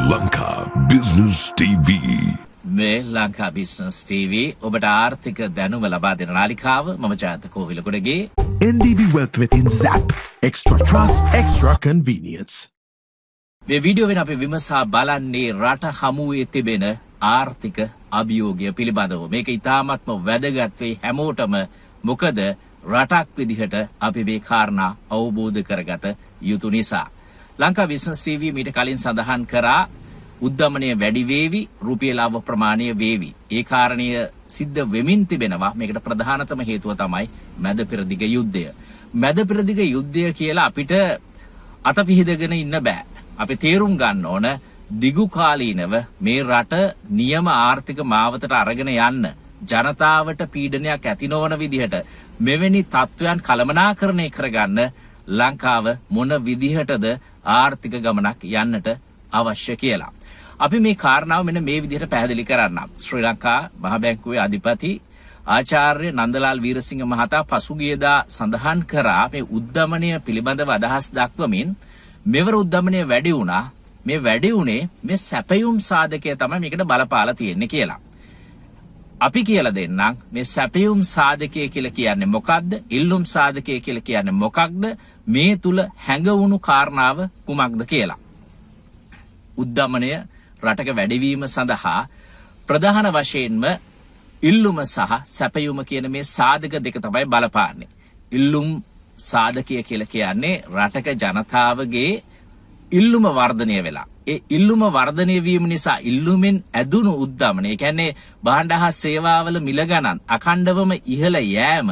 Lanka Business TV. මේ Lanka business TV ඔබට ආර්ථික දැනුම ලබා දෙන නාලිකාව මම Jayantha කෝවිලගොඩගේ NDB Wealth within Zap. Extra trust, extra convenience. මේ වීඩියෝවෙන් අපි විමසා බලන්නේ රට හමුවේ තිබෙන ආර්ථික අභියෝගය පිළිබඳව. මේක ඉතාමත්ම වැදගත් වෙයි හැමෝටම. මොකද රටක් විදිහට අපි මේ කාරණා අවබෝධ කරගත යුතු නිසා. ලංකා බිස්නස් TV මීට කලින් සඳහන් කරා උද්දමනය වැඩි වේවි, රුපියල් අව ප්‍රමාණය වේවි. ඒ කාරණය සිද්ධ වෙමින් තිබෙනවා. මේකට ප්‍රධානතම හේතුව තමයි මැද පෙරදිග යුද්ධය. මැද පෙරදිග යුද්ධය කියලා අපිට අතපිහිදගෙන ඉන්න බෑ. අපි තේරුම් ගන්න ඕන දිගු කාලීනව මේ රට නියම ආර්ථික මාවතට අරගෙන යන්න ජනතාවට පීඩනයක් ඇති නොවන විදිහට මෙවැනි තත්ත්වයන් කළමනාකරණය කරගන්න ලංකාව මොන විදිහටද ආර්ථික ගමනක් යන්නට අවශ්‍ය කියලා. අපි මේ කාරණාව මෙන්න මේ විදිහට පැහැදිලි කරන්නම්. ශ්‍රී ලංකා මහ බැංකුවේ අධිපති ආචාර්ය නන්දලාල් වීරසිංහ මහතා පසුගියදා සඳහන් කරා මේ උද්දමනය පිළිබඳව අදහස් දක්වමින් මෙවර උද්දමනය වැඩි වුණා. මේ වැඩි උනේ මේ සැපයුම් සාධකය තමයි මේකට බලපාලා තියෙන්නේ කියලා. අපි කියලා දෙන්නම් මේ සැපයුම් සාධකය කියලා කියන්නේ මොකක්ද? ඉල්ලුම් සාධකය කියලා කියන්නේ මොකක්ද? මේ තුල හැඟවුණු කාරණාව කුමක්ද කියලා. උද්දමනය රටක වැඩිවීම සඳහා ප්‍රධාන වශයෙන්ම ඉල්ලුම සහ සැපයුම කියන මේ සාධක දෙක තමයි බලපාන්නේ. ඉල්ලුම් සාධකය කියලා කියන්නේ රටක ජනතාවගේ ඉල්ලුම වර්ධනය වෙලා. ඒ ඉල්ලුම වර්ධනය වීම නිසා ඉල්ලුමෙන් ඇදුණු උද්දමනය. ඒ කියන්නේ භාණ්ඩ හා සේවාවල මිල ගණන් අඛණ්ඩවම ඉහළ යෑම.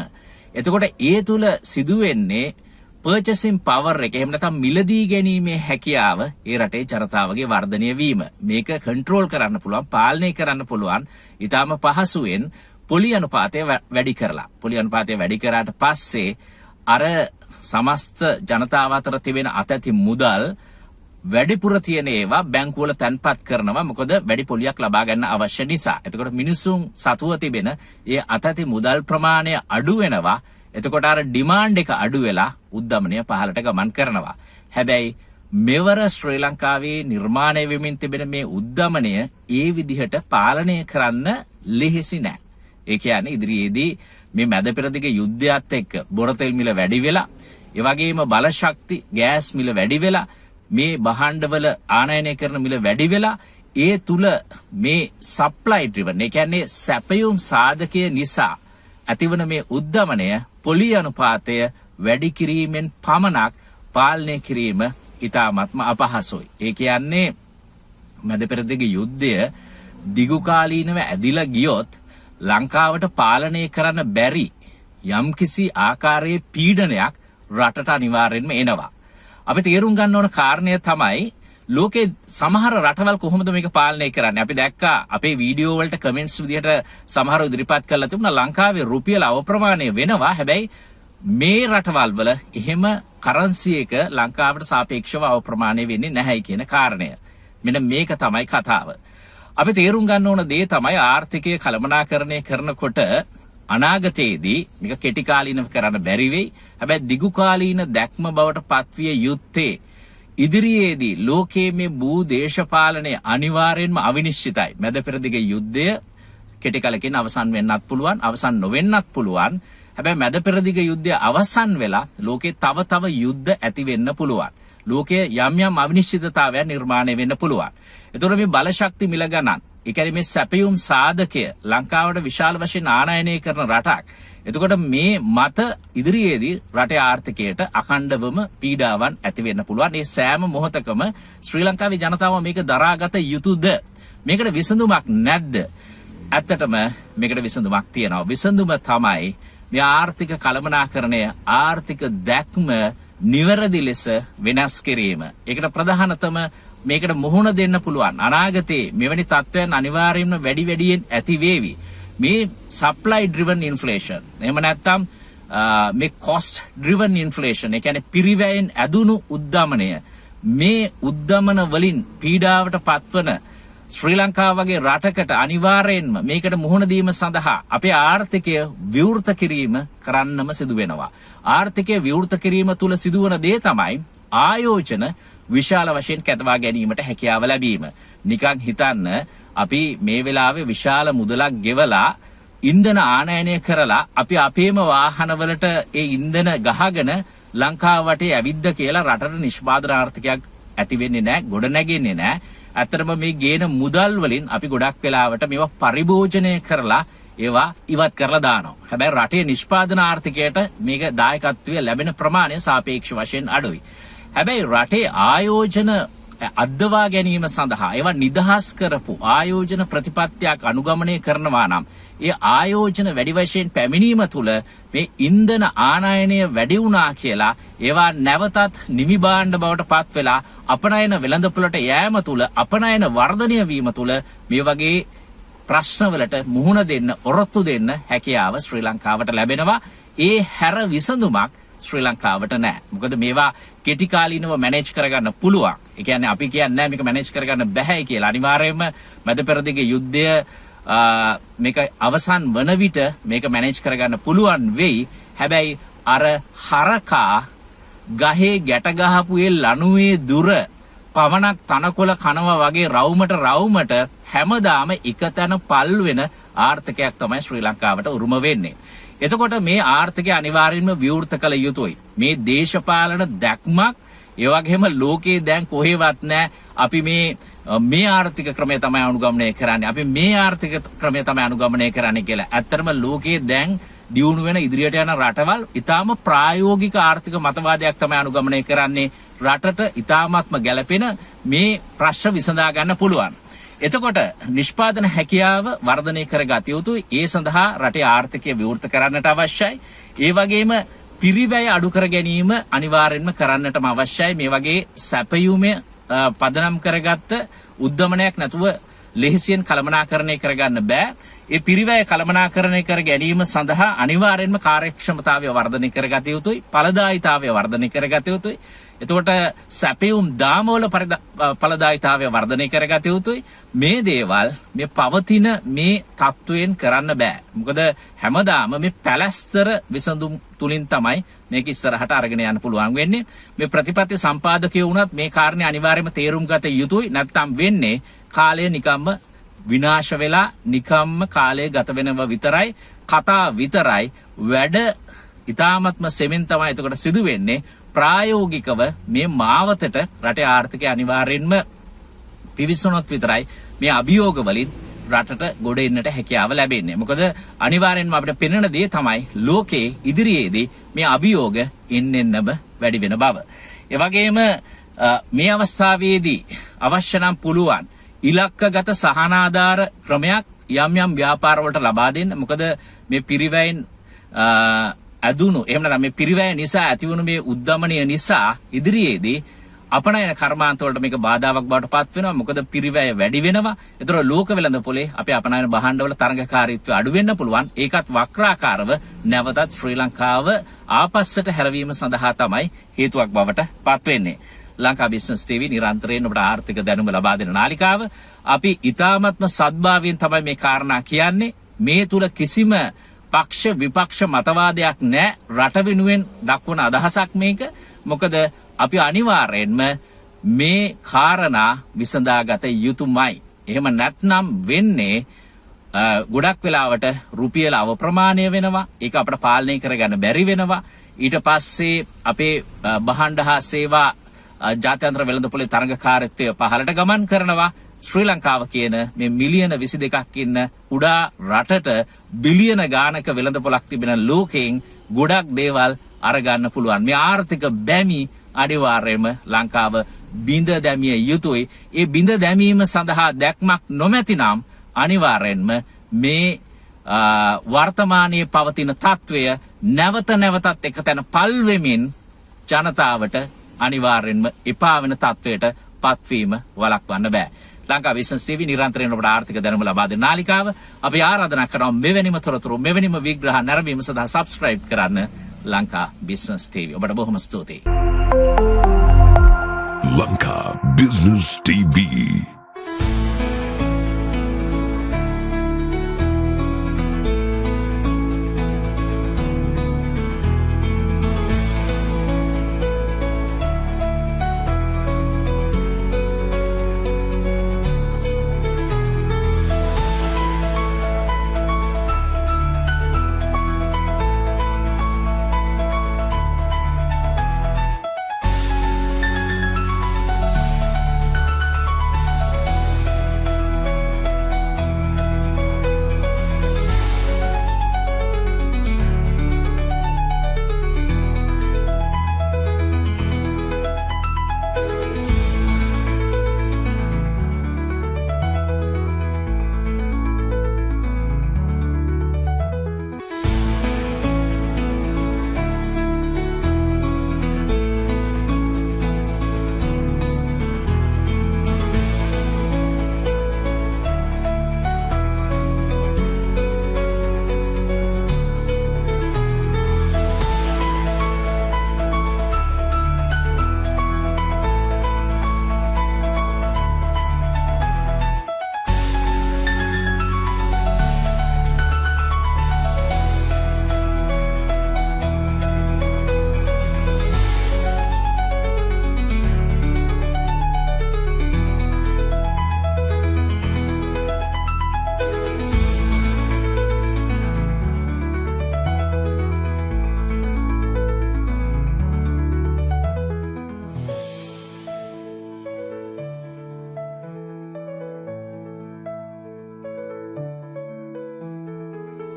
එතකොට ඒ තුල සිදුවෙන්නේ purchasing power එක, එහෙම නැත්නම් මිලදී ගැනීමේ හැකියාව ඒ රටේ ජනතාවගේ වර්ධනය වීම. මේක කන්ට්‍රෝල් කරන්න පුළුවන්, පාලනය කරන්න පුළුවන් ඊටාම පහසුවෙන් පොලි අනුපාතය වැඩි කරලා. පොලි අනුපාතය වැඩි කරාට පස්සේ අර සමස්ත ජනතාව අතර තිබෙන අතැති මුදල් වැඩිපුර තියෙන ඒවා බැංකුවල තැන්පත් කරනවා. මොකද වැඩි පොලියක් ලබා ගන්න අවශ්‍ය නිසා. එතකොට මිනිසුන් සතුව තිබෙන ඒ අතැති මුදල් ප්‍රමාණය අඩු වෙනවා. එතකොට අර ඩිමාන්ඩ් එක අඩු වෙලා උද්දමනය පහළට ගමන් කරනවා. හැබැයි මෙවර ශ්‍රී ලංකාවේ නිර්මාණය වෙමින් තිබෙන මේ උද්දමනය ඒ විදිහට පාලනය කරන්න ලෙහෙසි නෑ. ඒ කියන්නේ ඉදිරියේදී මේ මැද පෙරදිග යුද්ධයත් එක්ක බොරතෙල් මිල වැඩි වෙලා, ඒ වගේම බලශක්ති ගෑස් මිල වැඩි වෙලා, මේ භාණ්ඩවල ආනයනය කරන මිල වැඩි වෙලා, ඒ තුල මේ සප්ලයි ඩ්‍රිවන්, ඒ කියන්නේ සැපයුම් සාධකය නිසා ඇතිවන මේ උද්දමනය පොලි අනුපාතය වැඩි කිරීමෙන් පමණක් පාලනය කිරීම ඉතාමත්ම අපහසුයි. ඒ කියන්නේ මැද පෙරදිග යුද්ධය දිගු කාලීනව ඇදිලා ගියොත් ලංකාවට පාලනය කරන්න බැරි යම්කිසි ආකාරයේ පීඩනයක් රටට අනිවාර්යෙන්ම එනවා. අපි තේරුම් ගන්න ඕන කාරණය තමයි ලෝකේ සමහර රටවල් කොහොමද මේක පාලනය කරන්නේ. අපි දැක්කා අපේ වීඩියෝ වලට කමෙන්ට්ස් විදිහට සමහරව ඉදිරිපත් කරලා තිබුණා ලංකාවේ රුපියල අවප්‍රමාණය වෙනවා. හැබැයි මේ රටවල් වල එහෙම කරන්සි එක ලංකාවට සාපේක්ෂව අවප්‍රමාණය වෙන්නේ නැහැයි කියන කාරණය. මෙන්න මේක තමයි කතාව. අපි තේරුම් ගන්න ඕන දේ තමයි ආර්ථිකය කළමනාකරණය කරනකොට අනාගතයේදී මේක කෙටි කාලීනව කරන්න බැරි වෙයි. හැබැයි දිගු කාලීන දැක්ම බවට පත්විය යුත්තේ ඉදිරියේදී ලෝකයේ මේ භූ දේශපාලනය අනිවාර්යෙන්ම අවිනිශ්චිතයි. මැද පෙරදිග යුද්ධය කෙටි කලකින් අවසන් වෙන්නත් පුළුවන්, අවසන් නොවෙන්නත් පුළුවන්. හැබැයි මැද පෙරදිග යුද්ධය අවසන් වෙලා ලෝකේ තව යුද්ධ ඇති වෙන්න පුළුවන්. ලෝකයේ යම් යම් අවිනිශ්චිතතාවයන් නිර්මාණය වෙන්න පුළුවන්. ඒතකොට මේ බලශක්ති මිල ගණන්, ඒ කියන්නේ මේ සැපයුම් සාධකය ලංකාවට විශාල වශයෙන් ආනයනය කරන රටක්. එතකොට මේ මත ඉදිරියේදී රටේ ආර්ථිකයට අඛණ්ඩවම පීඩාවන් ඇති වෙන්න පුළුවන්. මේ සෑම මොහොතකම ශ්‍රී ලංකාවේ ජනතාව මේක දරාගත යුතුද? මේකට විසඳුමක් නැද්ද? ඇත්තටම මේකට විසඳුමක් තියෙනවා. විසඳුම තමයි මේ ආර්ථික කළමනාකරණය, ආර්ථික දැක්ම නිවැරදි ලෙස වෙනස් කිරීම. ඒකට ප්‍රධානතම මේකට මුහුණ දෙන්න පුළුවන්. අනාගතයේ මෙවැනි තත්ත්වයන් අනිවාර්යයෙන්ම වැඩියෙන් ඇති වේවි. මේ supply driven inflation, එහෙම නැත්නම් මේ cost driven inflation, ඒ කියන්නේ පිරිවැයෙන් ඇදුණු උද්දමනය, මේ උද්දමන වලින් පීඩාවට පත්වන ශ්‍රී ලංකාව වගේ රටකට අනිවාර්යයෙන්ම මේකට මුහුණ දීම සඳහා අපේ ආර්ථිකය විවෘත කිරීම කරන්නම සිදු වෙනවා. ආර්ථිකය විවෘත කිරීම තුල සිදුවන දේ තමයි ආයෝජන විශාල වශයෙන් කැතවා ගැනීමට හැකියාව ලැබීම. නිකන් හිතන්න අපි මේ වෙලාවේ විශාල මුදලක් ගෙවලා ඉන්ධන ආනයනය කරලා අපි අපේම වාහනවලට ඒ ඉන්ධන ගහගෙන ලංකාව වටේ ඇවිද්ද කියලා රටට නිෂ්පාදන ආර්ථිකයක් ඇති වෙන්නේ නැහැ, ගොඩ නැගෙන්නේ නැහැ. ඇත්තටම මේ ගේන මුදල් වලින් අපි ගොඩක් වෙලාවට මේවා පරිභෝජනය කරලා ඒවා ඉවත් කරලා දානවා. හැබැයි රටේ නිෂ්පාදන ආර්ථිකයට මේක දායකත්වය ලැබෙන ප්‍රමාණය සාපේක්ෂ වශයෙන් අඩුයි. හැබැයි රටේ ආයෝජන අද්දවා ගැනීම සඳහා ඒවා නිදහස් කරපු ආයෝජන ප්‍රතිපත්තියක් අනුගමනය කරනවා නම් ඒ ආයෝජන වැඩි වශයෙන් පැමිණීම තුළ මේ ඉන්ධන ආනයනය වැඩි වුණා කියලා ඒවා නැවතත් නිමි භාණ්ඩ බවට පත් වෙලා අපනයන වෙළඳපොළට යෑම තුළ අපනයන වර්ධනය වීම තුළ මේ වගේ ප්‍රශ්නවලට මුහුණ දෙන්න ඔරොත්තු දෙන්න හැකියාව ශ්‍රී ලංකාවට ලැබෙනවා. ඒ හැර විසඳුමක් ශ්‍රී ලංකාවට නැහැ. මොකද මේවා කෙටි කාලීනව මැනේජ් කරගන්න පුළුවන්. ඒ කියන්නේ අපි කියන්නේ නැහැ මේක මැනේජ් කරගන්න බැහැ කියලා. අනිවාර්යයෙන්ම මැද පෙරදිග යුද්ධය මේක අවසන් වන විට මේක මැනේජ් කරගන්න පුළුවන් වෙයි. හැබැයි අර හරකා ගහේ ගැට ගහපු ඒ ලණුවේ දුර පවණක් තනකොළ කනවා වගේ රවුමට හැමදාම එකතැන පල් වෙන ආර්ථිකයක් තමයි ශ්‍රී ලංකාවට උරුම වෙන්නේ. එතකොට මේ ආර්ථිකය අනිවාර්යයෙන්ම විවෘත කළ යුතුයි. මේ දේශපාලන දැක්මක් ඒ වගේම ලෝකේ දැන් කොහෙවත් නැහැ. අපි මේ ආර්ථික ක්‍රමය තමයි අනුගමනය කරන්නේ. අපි මේ ආර්ථික ක්‍රමය තමයි අනුගමනය කරන්නේ කියලා. ඇත්තටම ලෝකේ දැන් දියුණු වෙන ඉදිරියට යන රටවල් ඊටාම ප්‍රායෝගික ආර්ථික මතවාදයක් තමයි අනුගමනය කරන්නේ. රටට ඊටාමත්ම ගැළපෙන මේ ප්‍රශ්න විසඳා ගන්න පුළුවන්. එතකොට නිෂ්පාදන හැකියාව වර්ධනය කරගත යුතුයි. ඒ සඳහා රටේ ආර්ථිකය විවෘත කරන්නට අවශ්‍යයි. ඒ වගේම පිරිවැය අඩු කර ගැනීම අනිවාර්යෙන්ම කරන්නටම අවශ්‍යයි. මේ වගේ සැපයුමේ පදනම් කරගත්ත උද්දමනයක් නැතුව ලෙහෙසියෙන් කළමනාකරණය කරගන්න බෑ. ඒ පිරිවැය කළමනාකරණය කර ගැනීම සඳහා අනිවාර්යෙන්ම කාර්යක්ෂමතාවය වර්ධනය කරගත යුතුයි. ඵලදායීතාවය වර්ධනය කරගත යුතුයි. එතකොට සැපයුම් දාමවල ඵලදායීතාවය වර්ධනය කරගත යුතුයි. මේ දේවල් මේ පවතින මේ තත්වයෙන් කරන්න බෑ. මොකද හැමදාම මේ පැලැස්තර විසඳුම් තුලින් තමයි මේක ඉස්සරහට අරගෙන යන්න පුළුවන් වෙන්නේ. මේ ප්‍රතිපත්ති සම්පාදකයෝ වුණත් මේ කාරණේ අනිවාර්යයෙන්ම තේරුම් ගත යුතුයි. නැත්නම් වෙන්නේ කාලය නිකම්ම විනාශ වෙලා නිකම්ම කාලය ගත වෙනවා විතරයි, කතා විතරයි. වැඩ ඊ타මත්ම සෙමින් තමයි එතකොට සිදු වෙන්නේ. ප්‍රායෝගිකව මේ මාවතට රටේ ආර්ථිකය අනිවාර්යෙන්ම පිවිසුනොත් විතරයි මේ අභියෝග වලින් රටට ගොඩ එන්නට හැකියාව ලැබෙන්නේ. මොකද අනිවාර්යෙන්ම අපිට පෙනෙන දේ තමයි ලෝකයේ ඉදිරියේදී මේ අභියෝග එන්නෙන්නම වැඩි වෙන බව. ඒ වගේම මේ අවස්ථාවේදී අවශ්‍ය නම් පුළුවන් ඉලක්කගත සහනාධාර ක්‍රමයක් යම් ව්‍යාපාරවලට ලබා දෙන්න. මොකද මේ පිරිවැයෙන් ඇදුණු එහෙම නැත්නම් මේ පිරිවැය නිසා ඇතිවුණු මේ උද්දමනය නිසා ඉදිරියේදී අපනයන කර්මාන්තවලට මේක බාධාවක් බවට පත් වෙනවා. මොකද පිරිවැය වැඩි වෙනවා. ඒතර ලෝක වෙළඳපොලේ අපේ අපනයන භාණ්ඩවල තරඟකාරීත්වය අඩු වෙන්න පුළුවන්. ඒකත් වක්‍රාකාරව නැවතත් ශ්‍රී ලංකාව ආපස්සට හැරවීම සඳහා තමයි හේතුවක් බවට පත් වෙන්නේ. ලංකා බිස්නස් ටීවී නිරන්තරයෙන් ඔබට ආර්ථික දැනුම ලබා දෙන නාලිකාව. අපි ඊ타මත්ම සද්භාවයෙන් තමයි මේ කාරණා කියන්නේ. මේ තුල කිසිම පක්ෂ විපක්ෂ මතවාදයක් නැහැ. රට වෙනුවෙන් දක්වන අදහසක් මේක. මොකද අපි අනිවාර්යෙන්ම මේ කාරණා විසඳාගත යුතුමයි. එහෙම නැත්නම් වෙන්නේ ගොඩක් වෙලාවට රුපියල අවප්‍රමාණය වෙනවා. ඒක අපිට පාලනය කරගන්න බැරි වෙනවා. ඊට පස්සේ අපේ භාණ්ඩ හා සේවා ජාත්‍යන්තර වෙළඳපොලේ තරඟකාරීත්වය පහළට ගමන් කරනවා. ශ්‍රී ලංකාව කියන මේ මිලියන 22ක් ඉන්න කුඩා රටට බිලියන ගානක වෙළඳපොලක් තිබෙන ලෝකයෙන් ගොඩක් දේවල් අරගන්න පුළුවන්. මේ ආර්ථික බැමි අනිවාර්යයෙන්ම ලංකාව බිඳ දැමිය යුතුයි. ඒ බිඳ දැමීම සඳහා දැක්මක් නොමැතිනම් අනිවාර්යයෙන්ම මේ වර්තමානයේ පවතින තත්වය නැවතත් එකතැන පල් වෙමින් ජනතාවට අනිවාර්යෙන්ම එපා වෙන තත්වයට පත්වීම වළක්වන්න බෑ. ලංකා බිස්නස් ටීවී නිරන්තරයෙන් ඔබට ආර්ථික දැනුම ලබා දෙන නාලිකාව. අපි ආරාධනා කරනවා මෙවැනිම තොරතුරු මෙවැනිම විග්‍රහ නැරඹීම සඳහා subscribe කරන්න ලංකා බිස්නස් ටීවී. ඔබට බොහොම ස්තුතියි. Lanka Business TV.